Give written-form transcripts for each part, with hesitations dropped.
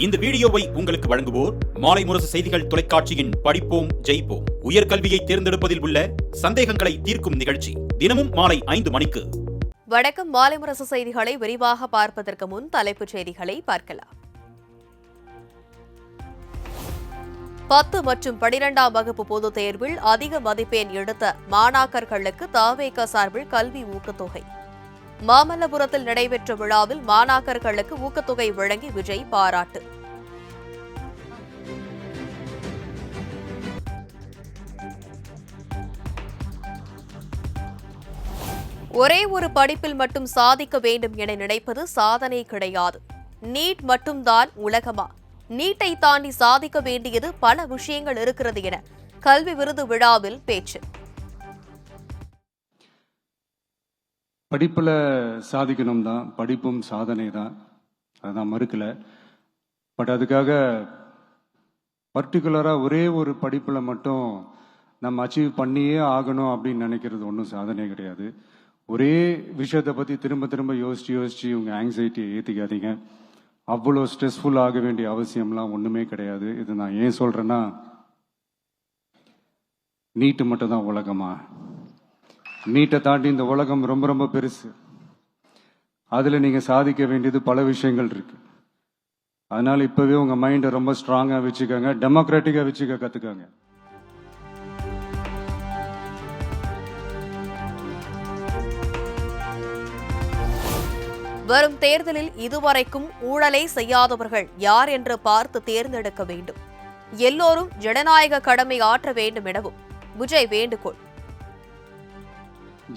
இந்த வீடியோவை உங்களுக்கு வழங்குவோர் மாலை முரசு செய்திகள் தொலைக்காட்சியின் படிப்போம் ஜெயிப்போம் உயர்கல்வியை தேர்ந்தெடுப்பதில் உள்ள சந்தேகங்களை தீர்க்கும் நிகழ்ச்சி தினமும் மாலை 5 மணிக்கு. வணக்கம். மாலை முரசு செய்திகளை விரிவாக பார்ப்பதற்கு முன் தலைப்புச் செய்திகளை பார்க்கலாம். 10 மற்றும் 12ஆம் வகுப்பு பொதுத் தேர்வில் அதிக மதிப்பெண் எடுத்த மாணாக்கர்களுக்கு தவேக சார்பில் கல்வி ஊக்கத்தொகை. மாமல்லபுரத்தில் நடைபெற்ற விழாவில் மாணாக்கர்களுக்கு ஊக்கத்தொகை வழங்கி விஜய் பாராட்டு. ஒரே ஒரு படிப்பில் மட்டும் சாதிக்க வேண்டும் என நினைப்பது சாதனை கிடையாது. நீட் மட்டும்தான் உலகமா? நீட்டை தாண்டி சாதிக்க வேண்டியது பல விஷயங்கள் இருக்கிறது என கல்வி விருது விழாவில் பேச்சு. படிப்பில் சாதிக்கணும் தான், படிப்பும் சாதனை தான், அதுதான் மறுக்கல. பட் அதுக்காக பர்டிகுலராக ஒரே ஒரு படிப்பில் மட்டும் நம்ம அச்சீவ் பண்ணியே ஆகணும் அப்படின்னு நினைக்கிறது ஒன்றும் சாதனை கிடையாது. ஒரே விஷயத்தை பற்றி திரும்ப திரும்ப யோசிச்சு உங்கள் ஆங்ஸைட்டியை ஏற்றிக்காதீங்க. அவ்வளோ ஸ்ட்ரெஸ்ஃபுல் ஆக வேண்டிய அவசியம்லாம் ஒன்றுமே கிடையாது. இது நான் ஏன் சொல்கிறேன்னா, நீட்டு மட்டும் தான் உலகமா? நீட்டை தாண்டி இந்த உலகம் ரொம்ப ரொம்ப பெருசு. அதில் நீங்கள் சாதிக்க வேண்டியது பல விஷயங்கள் இருக்கு. அதனால இப்போவே உங்கள் மைண்டை ரொம்ப ஸ்ட்ராங்காக வச்சுக்கோங்க, டெமோக்ராட்டிக்காக வச்சுக்க கற்றுக்கோங்க. வரும் தேர்தலில் இதுவரைக்கும் ஊழலை செய்யாதவர்கள் யார் என்று பார்த்து தேர்ந்தெடுக்க வேண்டும். எல்லோரும் ஜனநாயக கடமை ஆற்ற வேண்டும் எனவும் விஜய் வேண்டுகோள்.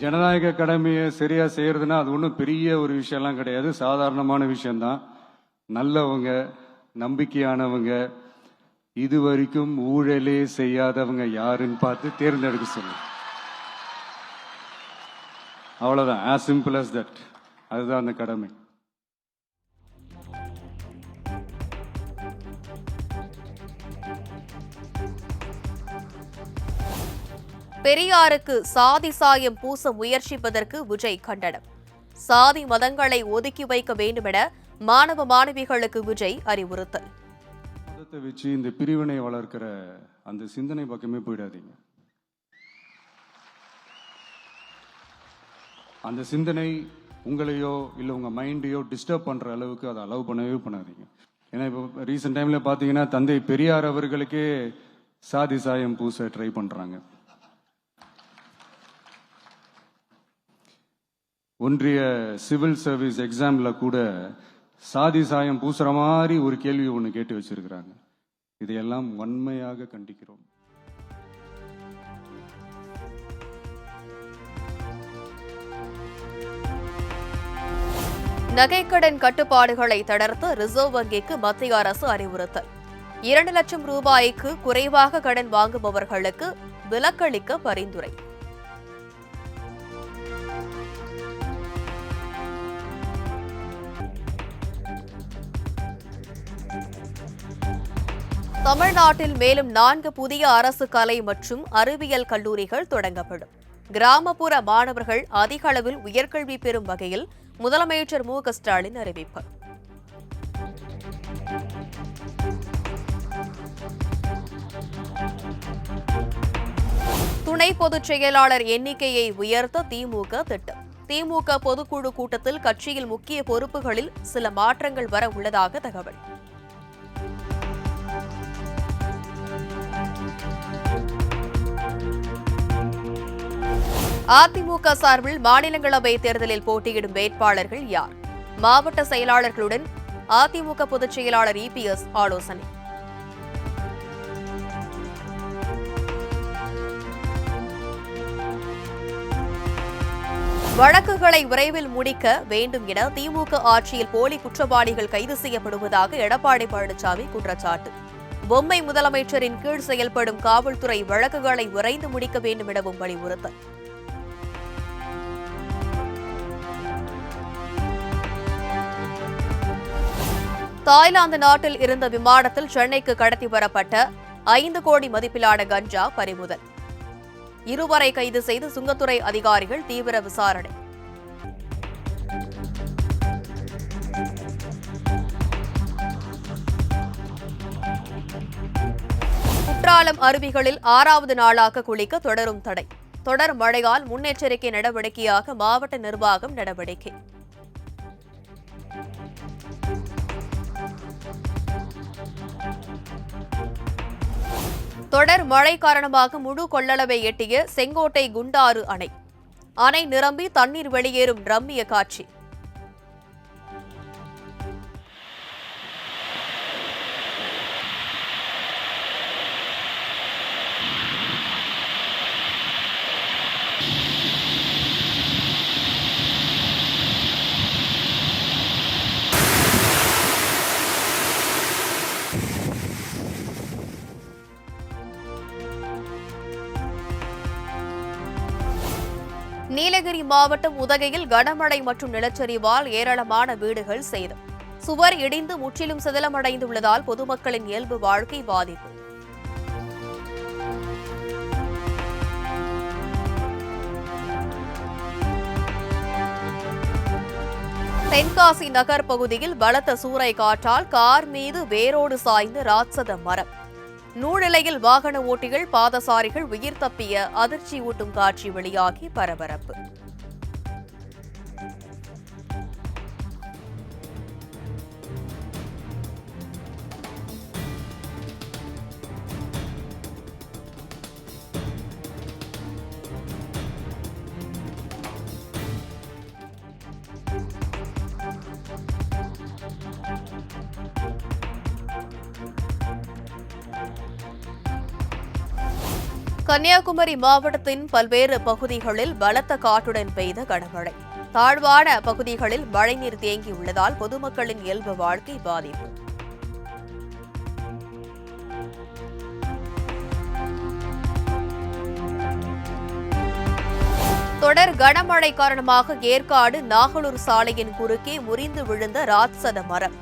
ஜனநாயக கடமையை சரியா செய்யறதுன்னா அது ஒன்றும் பெரிய ஒரு விஷயம்லாம் கிடையாது, சாதாரணமான விஷயம்தான். நல்லவங்க, நம்பிக்கையானவங்க, இதுவரைக்கும் ஊழலே செய்யாதவங்க யாருன்னு பார்த்து தேர்ந்தெடுக்க சொல்லுங்க. அவ்வளவுதான், as simple as that. அதுதான் அந்த கடமை. பெரியாருக்கு சாதி சாயம் பூச முயற்சிப்பதற்கு விஜய் கண்டனம். சாதி மதங்களை ஒதுக்கி வைக்க வேண்டும் என மாணவ மாணவிகளுக்கு விஜய் அறிவுறுத்தல். மதத்தை வச்சு இந்த பிரிவினை வளர்க்கிற அந்த சிந்தனை பக்கமே போயிடாதீங்க. அந்த சிந்தனை உங்களையோ இல்லை உங்கள் மைண்டையோ டிஸ்டர்ப் பண்ணுற அளவுக்கு அதை அலோவ் பண்ணவே பண்ணாதீங்க. ஏன்னா இப்போ ரீசெண்ட் டைமில் பார்த்தீங்கன்னா தந்தை பெரியார் அவர்களுக்கே சாதி சாயம் பூச ட்ரை பண்ணுறாங்க. ஒன்றிய சிவில் சர்வீஸ் எக்ஸாமில் கூட சாதி சாயம் பூசுற மாதிரி ஒரு கேள்வி ஒன்று கேட்டு வச்சிருக்கிறாங்க. இதையெல்லாம் வன்மையாக கண்டிக்கிறோம். நகைக்கடன் கட்டுப்பாடுகளை தளர்த்த ரிசர்வ் வங்கிக்கு மத்திய அரசு அறிவுறுத்தல். 2 லட்சம் ரூபாய்க்கு குறைவாக கடன் வாங்குபவர்களுக்கு விலக்களிக்க பரிந்துரை. தமிழ்நாட்டில் மேலும் 4 புதிய அரசு கலை மற்றும் அறிவியல் கல்லூரிகள் தொடங்கப்படும். கிராமப்புற மாணவர்கள் அதிக அளவில் உயர்கல்வி பெறும் வகையில் முதலமைச்சர் மு.க. ஸ்டாலின் அறிவிப்பு. துணை பொதுச் செயலாளர் எண்ணிக்கையை உயர்த்த திமுக திட்டம். திமுக பொதுக்குழு கூட்டத்தில் கட்சியில் முக்கிய பொறுப்புகளில் சில மாற்றங்கள் வர உள்ளதாக தகவல். அதிமுக சார்பில் மாநிலங்களவை தேர்தலில் போட்டியிடும் வேட்பாளர்கள் யார்? மாவட்ட செயலாளர்களுடன் அதிமுக பொதுச் செயலாளர் இபிஎஸ் ஆலோசனை. வழக்குகளை விரைவில் முடிக்க வேண்டும் என திமுக ஆட்சியில் போலி குற்றவாளிகள் கைது செய்யப்படுவதாக எடப்பாடி பழனிசாமி குற்றச்சாட்டு. பொம்மை முதலமைச்சரின் கீழ் செயல்படும் காவல்துறை வழக்குகளை விரைந்து முடிக்க வேண்டும் எனவும் வலியுறுத்தல். தாய்லாந்து நாட்டில் இருந்த விமானத்தில் சென்னைக்கு கடத்தி வரப்பட்ட 5 கோடி மதிப்பிலான கஞ்சா பறிமுதல். இருவரை கைது செய்து சுங்கத்துறை அதிகாரிகள் தீவிர விசாரணை. குற்றாலம் அருவிகளில் 6வது நாளாக குளிக்க தொடரும் தடை. தொடர் மழையால் முன்னெச்சரிக்கை நடவடிக்கையாக மாவட்ட நிர்வாகம் நடவடிக்கை. தொடர் மழை காரணமாக முழு கொள்ளளவை எட்டிய செங்கோட்டை குண்டாறு அணை. அணை நிரம்பி தண்ணீர் வெளியேறும் ரம்மிய காட்சி. நீலகிரி மாவட்டம் உதகையில் கனமழை மற்றும் நிலச்சரிவால் ஏராளமான வீடுகள் சேதம். சுவர் இடிந்து முற்றிலும் சிதிலமடைந்துள்ளதால் பொதுமக்களின் இயல்பு வாழ்க்கை பாதிப்பு. தென்காசி நகர் பகுதியில் பலத்த சூறை காற்றால் கார் மீது வேரோடு சாய்ந்த ராட்சத மரம். நூலிலையில் வாகன ஓட்டிகள் பாதசாரிகள் உயிர் தப்பிய அதிர்ச்சி ஊட்டும் காட்சி வெளியாகி பரபரப்பு. கன்னியாகுமரி மாவட்டத்தின் பல்வேறு பகுதிகளில் பலத்த காற்றுடன் பெய்த கனமழை. தாழ்வான பகுதிகளில் மழைநீர் தேங்கியுள்ளதால் பொதுமக்களின் இயல்பு வாழ்க்கை பாதிப்பு. தொடர் கனமழை காரணமாக ஏற்காடு நாகலூர் சாலையின் குறுக்கே முறிந்து விழுந்த ராட்சத மரம்.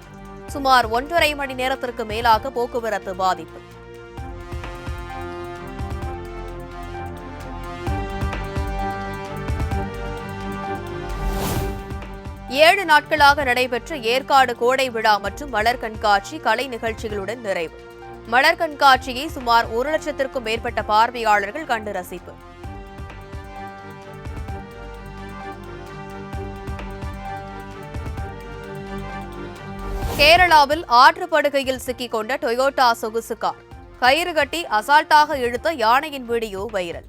சுமார் 1.5 மணி நேரத்திற்கு மேலாக போக்குவரத்து பாதிப்பு. ஏழு நாட்களாக நடைபெற்ற ஏற்காடு கோடை விழா மற்றும் மலர் கண்காட்சி கலை நிகழ்ச்சிகளுடன் நிறைவு. மலர் கண்காட்சியை சுமார் 1 லட்சத்திற்கும் மேற்பட்ட பார்வையாளர்கள் கண்டு ரசிப்பு. கேரளாவில் ஆற்றுப்படுகையில் சிக்கிக் கொண்ட டொயோட்டா சொகுசு கார். கயிறு கட்டி அசால்ட்டாக இழுத்த யானையின் வீடியோ வைரல்.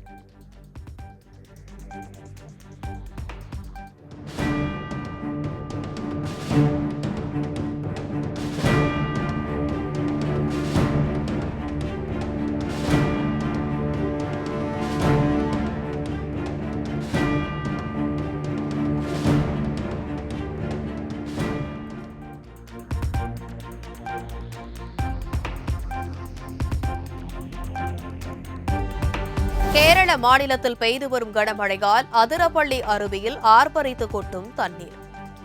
கேரள மாநிலத்தில் பெய்து வரும் கனமழையால் அதிரப்பள்ளி அருவியில் ஆர்ப்பரித்து கொட்டும் தண்ணீர்.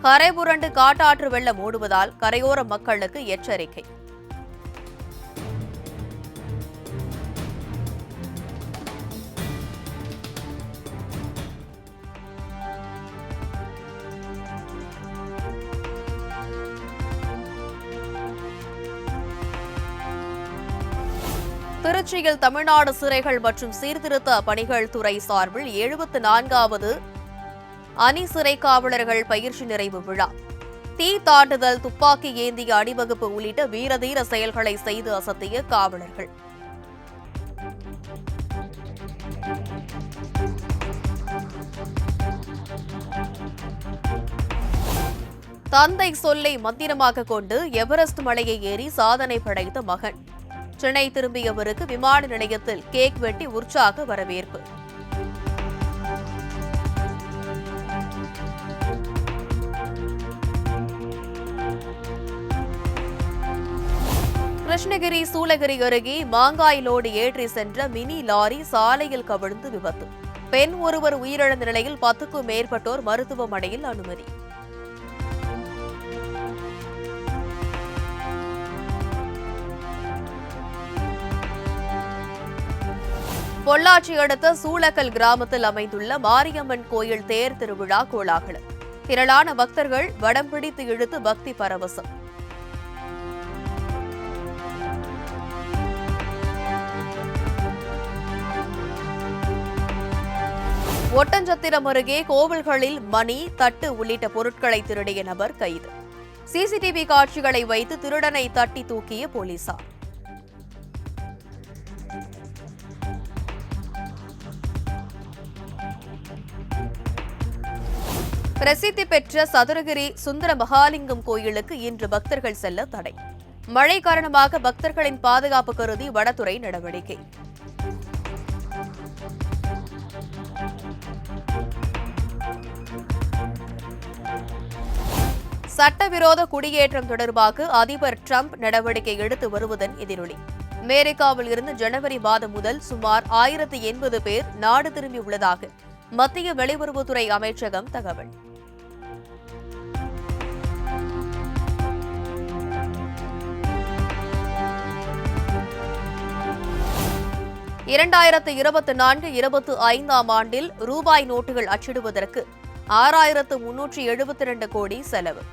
கரை புரண்டு காட்டாற்று வெள்ளம் மூடுவதால் கரையோர மக்களுக்கு எச்சரிக்கை. திருச்சியில் தமிழ்நாடு சிறைகள் மற்றும் சீர்திருத்த பணிகள் துறை சார்பில் 74வது அணி சிறை காவலர்கள் பயிற்சி நிறைவு விழா. தீ தாண்டுதல், துப்பாக்கி ஏந்திய அணிவகுப்பு உள்ளிட்ட வீரதீர செயல்களை செய்து அசத்திய காவலர்கள். தந்தை சொல்லை மந்திரமாக கொண்டு எவரெஸ்ட் மலையை ஏறி சாதனை படைத்த மகன். சென்னை திரும்பியவருக்கு விமான நிலையத்தில் கேக் வெட்டி உற்சாக வரவேற்பு. கிருஷ்ணகிரி சூளகிரி அருகே மாங்காய் லோடு ஏற்றி சென்ற மினி லாரி சாலையில் கவிழ்ந்து விபத்து. பெண் ஒருவர் உயிரிழந்த நிலையில் 10க்கும் மேற்பட்டோர் மருத்துவமனையில் அனுமதி. பொள்ளாச்சி அடுத்த சூளக்கல் கிராமத்தில் அமைந்துள்ள மாரியம்மன் கோயில் தேர் திருவிழா கோலாகலம். திரளான பக்தர்கள் வடம் பிடித்து இழுத்து பக்தி பரவசம். ஒட்டஞ்சத்திரம் அருகே கோவில்களில் மணி, தட்டு உள்ளிட்ட பொருட்களை திருடிய நபர் கைது. சிசிடிவி காட்சிகளை வைத்து திருடனை தட்டி தூக்கிய போலீசார். பிரசித்தி பெற்ற சதுரகிரி சுந்தர மகாலிங்கம் கோயிலுக்கு இன்று பக்தர்கள் செல்ல தடை. மழை காரணமாக பக்தர்களின் பாதுகாப்பு கருதி வனத்துறை நடவடிக்கை. சட்டவிரோத குடியேற்றம் தொடர்பாக அதிபர் டிரம்ப் நடவடிக்கை எடுத்து வருவதன் எதிரொலி. அமெரிக்காவில் இருந்து ஜனவரி மாதம் முதல் சுமார் 1080 பேர் நாடு திரும்பியுள்ளதாக மத்திய வெளியுறவுத்துறை அமைச்சகம் தகவல். இரண்டாயிரத்து 24-25 ஆண்டில் ரூபாய் நோட்டுகள் அச்சிடுவதற்கு 6372 கோடி செலவு.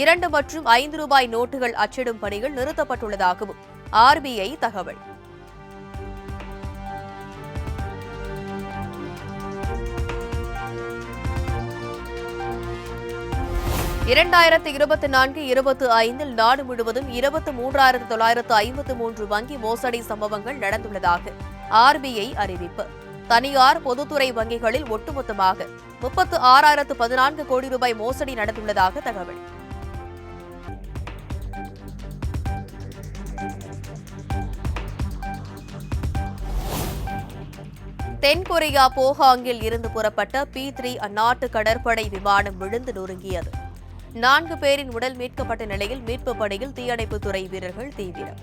2 மற்றும் 5 ரூபாய் நோட்டுகள் அச்சிடும் பணிகள் நிறுத்தப்பட்டுள்ளதாகவும் RBI தகவல். இரண்டாயிரத்து 24-25 நாடு முழுவதும் 23,953 வங்கி மோசடி சம்பவங்கள் நடந்துள்ளதாக RBI அறிவிப்பு. தனியார் பொதுத்துறை வங்கிகளில் ஒட்டுமொத்தமாக 36,014 கோடி ரூபாய் மோசடி நடந்துள்ளதாக தகவல். தென்கொரியா போஹாங்கில் இருந்து புறப்பட்ட P-3 அந்நாட்டு கடற்படை விமானம் விழுந்து நொறுங்கியது. 4 பேரின் உடல் மீட்கப்பட்ட நிலையில் மீட்புப் பணியில் தீயணைப்புத்துறை வீரர்கள் தீவிரம்.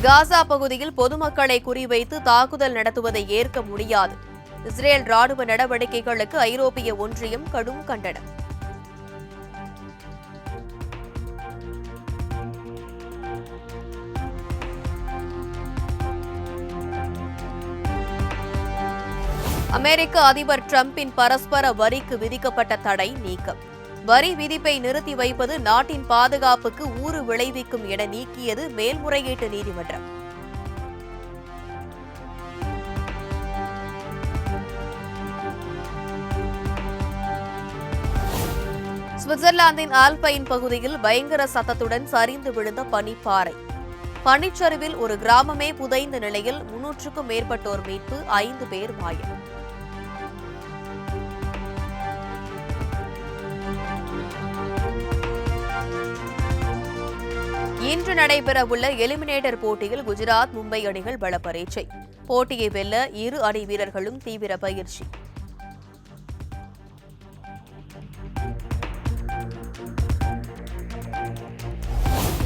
காசா பகுதியில் பொதுமக்களை குறிவைத்து தாக்குதல் நடத்துவதை ஏற்க முடியாது. இஸ்ரேல் ராணுவ நடவடிக்கைகளுக்கு ஐரோப்பிய ஒன்றியம் கடும் கண்டனம். அமெரிக்க அதிபர் டிரம்பின் பரஸ்பர வரிக்கு விதிக்கப்பட்ட தடை நீக்கம். வரி விதிப்பை நிறுத்தி வைப்பது நாட்டின் பாதுகாப்புக்கு ஊறு விளைவிக்கும் என நீக்கியது மேல்முறையீட்டு நீதிமன்றம். சுவிட்சர்லாந்தின் ஆல்பைன் பகுதியில் பயங்கர சத்தத்துடன் சரிந்து விழுந்த பனிப்பாறை. பனிச்சரிவில் ஒரு கிராமமே புதைந்த நிலையில் 300க்கும் மேற்பட்டோர் மீட்பு, 5 பேர் மாயம். இன்று நடைபெறவுள்ள எலிமினேட்டர் போட்டியில் குஜராத், மும்பை அணிகள் பல பரீட்சை. போட்டியை வெல்ல இரு அணி வீரர்களும் தீவிர பயிற்சி.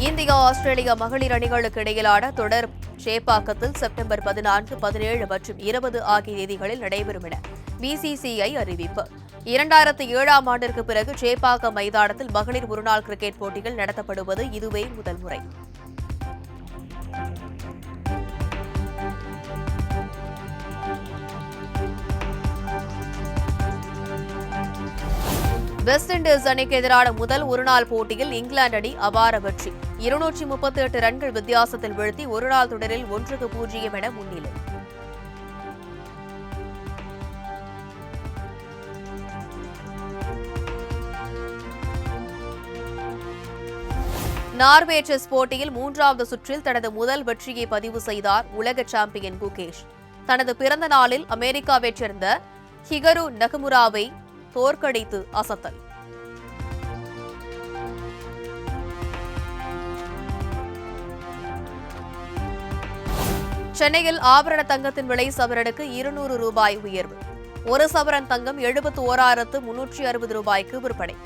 இந்தியா, ஆஸ்திரேலியா மகளிர் அணிகளுக்கு இடையிலான தொடர் சேப்பாக்கத்தில் செப்டம்பர் 14, 17 மற்றும் 20 ஆகிய தேதிகளில் நடைபெறும் என BCCI அறிவிப்பு. 2007ஆம் ஆண்டிற்கு பிறகு சேப்பாக்கம் மைதானத்தில் மகளிர் ஒருநாள் கிரிக்கெட் போட்டிகள் நடத்தப்படுவது இதுவே முதல் முறை. வெஸ்ட் இண்டீஸ் அணிக்கு எதிரான முதல் ஒருநாள் போட்டியில் இங்கிலாந்து அணி அபார வெற்றி. 238 ரன்கள் வித்தியாசத்தில் வீழ்த்தி ஒருநாள் தொடரில் 1-0 என முன்னிலை. நார்வே செஸ் போட்டியில் 3வது சுற்றில் தனது முதல் வெற்றியை பதிவு செய்தார் உலக சாம்பியன் குகேஷ். தனது பிறந்த நாளில் அமெரிக்காவைச் சேர்ந்த ஹிகரு நகமுராவை தோற்கடித்து அசத்தல். சென்னையில் ஆபரண தங்கத்தின் விலை சவரனுக்கு 200 ரூபாய் உயர்வு. ஒரு சவரன் தங்கம் 71,360 ரூபாய்க்கு விற்பனை.